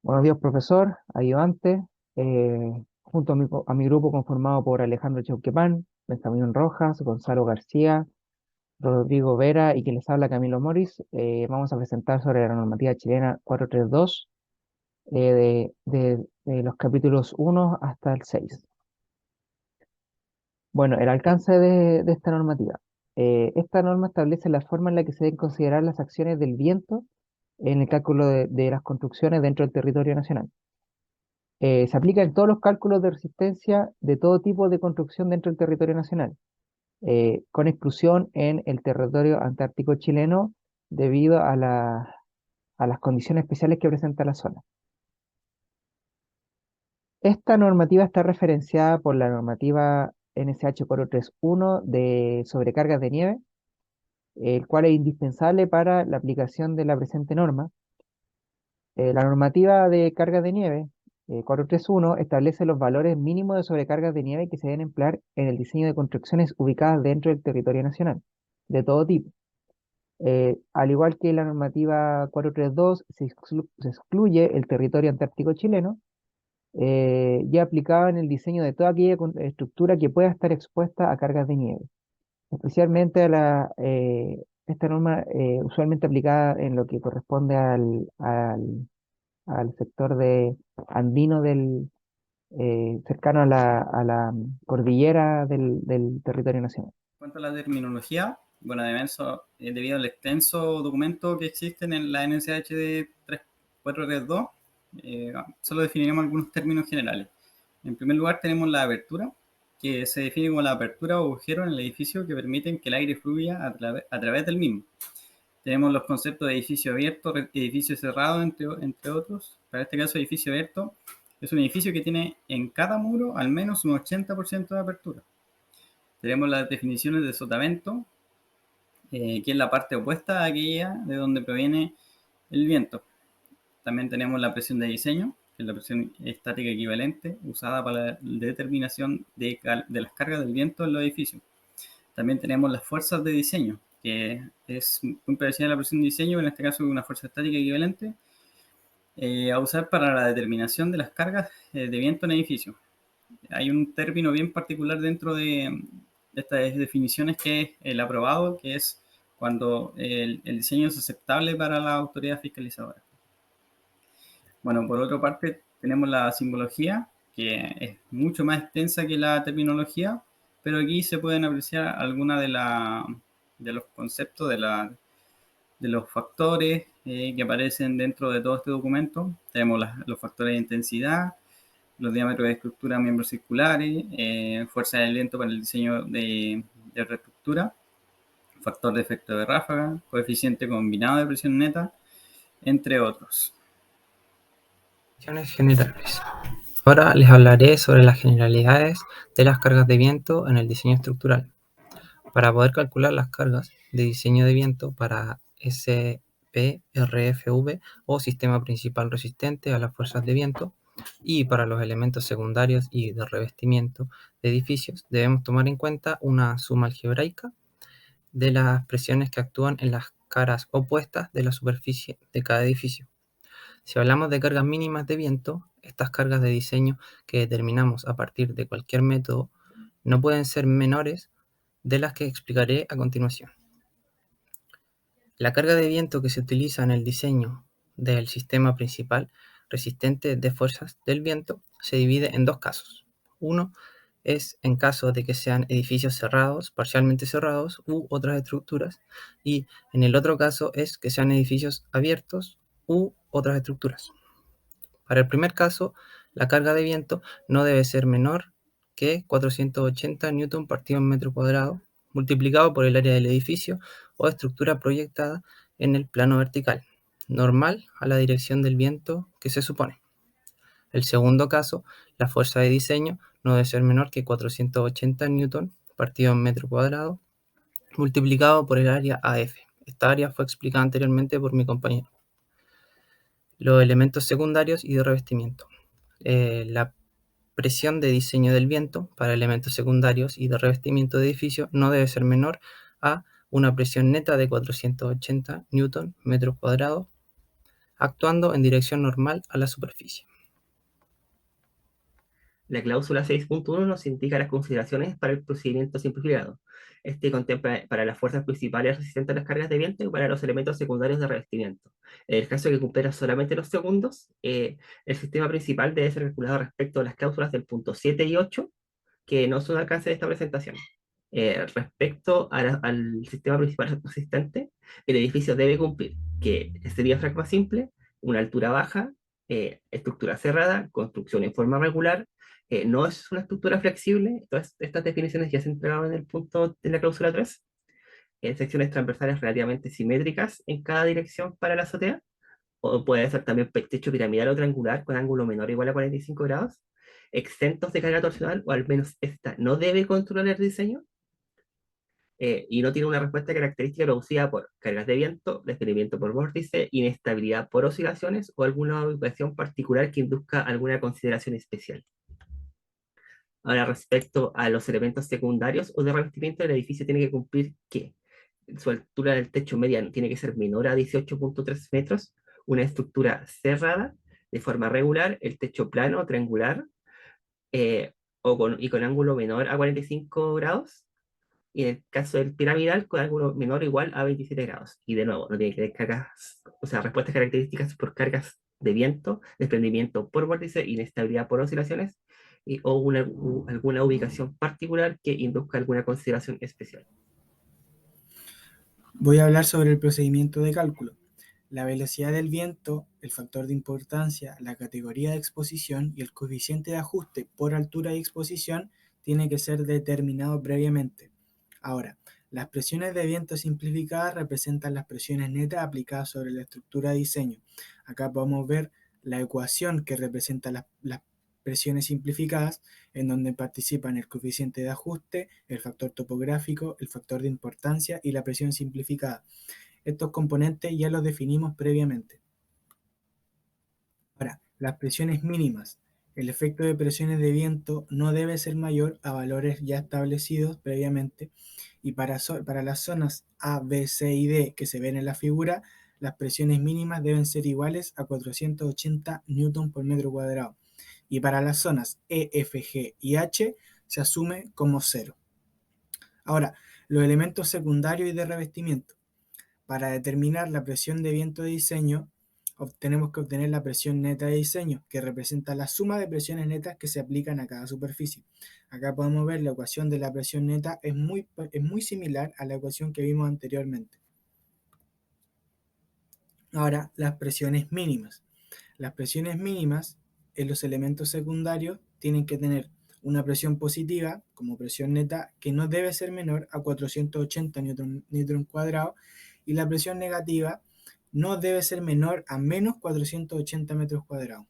Buenos días, profesor, ayudante, junto a mi grupo conformado por Alejandro Chauquepán, Benjamín Rojas, Gonzalo García, Rodrigo Vera y quien les habla Camilo Moris, vamos a presentar sobre la normativa chilena 432 de los capítulos 1 hasta el 6. Bueno, el alcance de esta normativa. Esta norma establece la forma en la que se deben considerar las acciones del viento en el cálculo de las construcciones dentro del territorio nacional. Se aplica en todos los cálculos de resistencia de todo tipo de construcción dentro del territorio nacional, con exclusión en el territorio antártico chileno debido a las condiciones especiales que presenta la zona. Esta normativa está referenciada por la normativa NSH 431 de sobrecargas de nieve, el cual es indispensable para la aplicación de la presente norma. La normativa de cargas de nieve 431 establece los valores mínimos de sobrecargas de nieve que se deben emplear en el diseño de construcciones ubicadas dentro del territorio nacional, de todo tipo. Al igual que la normativa 432, se excluye el territorio antártico chileno, ya aplicado en el diseño de toda aquella estructura que pueda estar expuesta a cargas de nieve, especialmente esta norma usualmente aplicada en lo que corresponde al sector andino cercano a la cordillera del territorio nacional. En cuanto a la terminología, bueno, debido al extenso documento que existe en la NSH 432, solo definiremos algunos términos generales. En primer lugar, tenemos la abertura, que se define como la apertura o agujero en el edificio que permiten que el aire fluya a través del mismo. Tenemos los conceptos de edificio abierto, edificio cerrado, entre otros. Para este caso, edificio abierto es un edificio que tiene en cada muro al menos un 80% de apertura. Tenemos las definiciones de sotavento, que es la parte opuesta a aquella de donde proviene el viento. También tenemos la presión de diseño, que es la presión estática equivalente usada para la determinación de las cargas del viento en los edificios. También tenemos las fuerzas de diseño, que es muy parecida a la presión de diseño, en este caso una fuerza estática equivalente, a usar para la determinación de las cargas de viento en edificios. Hay un término bien particular dentro de estas definiciones que es el aprobado, que es cuando el diseño es aceptable para la autoridad fiscalizadora. Bueno, por otra parte, tenemos la simbología, que es mucho más extensa que la terminología, pero aquí se pueden apreciar algunas de los conceptos, de los factores que aparecen dentro de todo este documento. Tenemos los factores de intensidad, los diámetros de estructura, miembros circulares, fuerza del viento para el diseño de reestructura, factor de efecto de ráfaga, coeficiente combinado de presión neta, entre otros. Generales. Ahora les hablaré sobre las generalidades de las cargas de viento en el diseño estructural. Para poder calcular las cargas de diseño de viento para SPRFV o sistema principal resistente a las fuerzas de viento y para los elementos secundarios y de revestimiento de edificios, debemos tomar en cuenta una suma algebraica de las presiones que actúan en las caras opuestas de la superficie de cada edificio. Si hablamos de cargas mínimas de viento, estas cargas de diseño que determinamos a partir de cualquier método no pueden ser menores de las que explicaré a continuación. La carga de viento que se utiliza en el diseño del sistema principal resistente de fuerzas del viento se divide en dos casos. Uno es en caso de que sean edificios cerrados, parcialmente cerrados u otras estructuras, y en el otro caso es que sean edificios abiertos u otras estructuras. Para el primer caso, la carga de viento no debe ser menor que 480 Newton partido en metro cuadrado multiplicado por el área del edificio o estructura proyectada en el plano vertical, normal a la dirección del viento que se supone. El segundo caso, la fuerza de diseño no debe ser menor que 480 Newton partido en metro cuadrado multiplicado por el área AF. Esta área fue explicada anteriormente por mi compañero. Los elementos secundarios y de revestimiento. La presión de diseño del viento para elementos secundarios y de revestimiento de edificio no debe ser menor a una presión neta de 480 Newton metro cuadrado actuando en dirección normal a la superficie. La cláusula 6.1 nos indica las consideraciones para el procedimiento simplificado. Este contempla para las fuerzas principales resistentes a las cargas de viento y para los elementos secundarios de revestimiento. En el caso de que cumplieran solamente los segundos, el sistema principal debe ser calculado respecto a las cláusulas del punto 7 y 8, que no son de alcance de esta presentación. Respecto al sistema principal resistente, el edificio debe cumplir que este diafragma simple, una altura baja, estructura cerrada, construcción en forma regular, no es una estructura flexible. Todas estas definiciones ya se entregaban en el punto de la cláusula 3. Secciones transversales relativamente simétricas en cada dirección para la azotea, o puede ser también techo piramidal o triangular con ángulo menor o igual a 45 grados, exentos de carga torsional, o al menos esta no debe controlar el diseño, y no tiene una respuesta característica producida por cargas de viento, desprendimiento por vórtice, inestabilidad por oscilaciones o alguna ubicación particular que induzca alguna consideración especial. Ahora, respecto a los elementos secundarios o de revestimiento, el edificio tiene que cumplir que su altura del techo media tiene que ser menor a 18.3 metros, una estructura cerrada de forma regular, el techo plano, triangular, y con ángulo menor a 45 grados, y en el caso del piramidal, con ángulo menor o igual a 27 grados. Y de nuevo, no tiene que tener cargas, o sea, respuestas características por cargas de viento, desprendimiento por vórtice, inestabilidad por oscilaciones, o alguna ubicación particular que induzca alguna consideración especial. Voy a hablar sobre el procedimiento de cálculo. La velocidad del viento, el factor de importancia, la categoría de exposición y el coeficiente de ajuste por altura y exposición tiene que ser determinado previamente. Ahora, las presiones de viento simplificadas representan las presiones netas aplicadas sobre la estructura de diseño. Acá podemos ver la ecuación que representa las presiones simplificadas, en donde participan el coeficiente de ajuste, el factor topográfico, el factor de importancia y la presión simplificada. Estos componentes ya los definimos previamente. Ahora, las presiones mínimas. El efecto de presiones de viento no debe ser mayor a valores ya establecidos previamente, y para las zonas A, B, C y D que se ven en la figura, las presiones mínimas deben ser iguales a 480 Newton por metro cuadrado, y para las zonas E, F, G y H se asume como cero. Ahora, los elementos secundarios y de revestimiento. Para determinar la presión de viento de diseño, tenemos que obtener la presión neta de diseño, que representa la suma de presiones netas que se aplican a cada superficie. Acá podemos ver la ecuación de la presión neta es muy similar a la ecuación que vimos anteriormente. Ahora, las presiones mínimas. Las presiones mínimas en los elementos secundarios tienen que tener una presión positiva, como presión neta, que no debe ser menor a 480 newton cuadrado, y la presión negativa no debe ser menor a menos 480 metros cuadrados.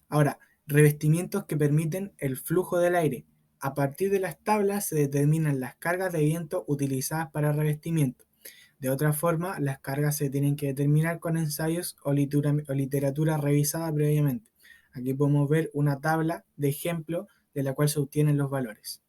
Ahora, revestimientos que permiten el flujo del aire. A partir de las tablas se determinan las cargas de viento utilizadas para revestimiento. De otra forma, las cargas se tienen que determinar con ensayos o literatura revisada previamente. Aquí podemos ver una tabla de ejemplo de la cual se obtienen los valores.